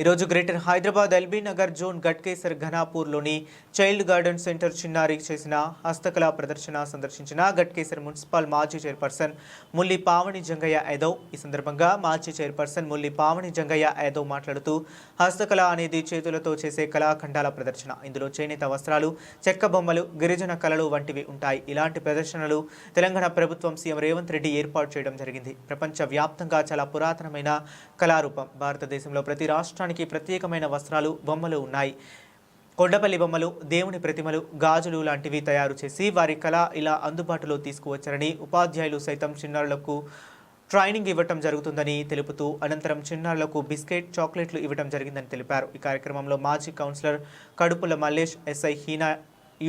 ఈరోజు greater Hyderabad LB Nagar zone Ghatkesar ఘనాపూర్లోని child garden centre చిన్నారి చేసిన హస్తకళా ప్రదర్శన సందర్శించిన గట్కేసర్ మున్సిపల్ మాజీ చైర్పర్సన్ ముల్లి పావని జంగయ్య యాదవ్. ఈ సందర్భంగా మాజీ చైర్పర్సన్ ముల్లి పావని జంగయ్య యాదవ్ మాట్లాడుతూ హస్తకళ అనేది చేతులతో చేసే కళాఖండాల ప్రదర్శన. ఇందులో చేనేత వస్త్రాలు, చెక్క బొమ్మలు, గిరిజన కళలు వంటివి ఉంటాయి. ఇలాంటి ప్రదర్శనలు తెలంగాణ ప్రభుత్వం సీఎం రేవంత్ రెడ్డి ఏర్పాటు చేయడం జరిగింది. ప్రపంచ వ్యాప్తంగా చాలా పురాతనమైన కళారూపం. భారతదేశంలో ప్రతి రాష్ట్రానికి ప్రత్యేకమైన వస్త్రాలు, బొమ్మలు ఉన్నాయి. కొండపల్లి బొమ్మలు, దేవుని ప్రతిమలు, గాజులు లాంటివి తయారు చేసి వారి కళ ఇలా అందుబాటులో తీసుకువచ్చారని, ఉపాధ్యాయులు సైతం చిన్నారులకు ట్రైనింగ్ ఇవ్వటం జరుగుతుందని తెలుపుతూ అనంతరం చిన్నారులకు బిస్కెట్, చాక్లెట్లు ఇవ్వటం జరిగిందని తెలిపారు. ఈ కార్యక్రమంలో మాజీ కౌన్సిలర్ కడుపుల మల్లేష్, ఎస్ఐ హీనా,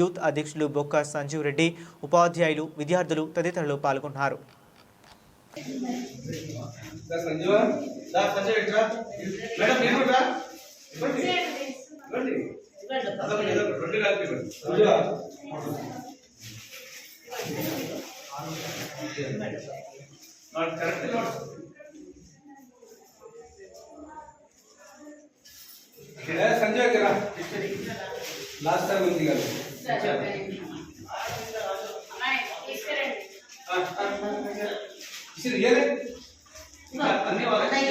యూత్ అధ్యక్షులు బొక్క సంజీవ్ రెడ్డి, ఉపాధ్యాయులు, విద్యార్థులు తదితరులు పాల్గొన్నారు. संजय करा लास्ट टाइम ఉంది కదా इसे रियल है अन्य वाला है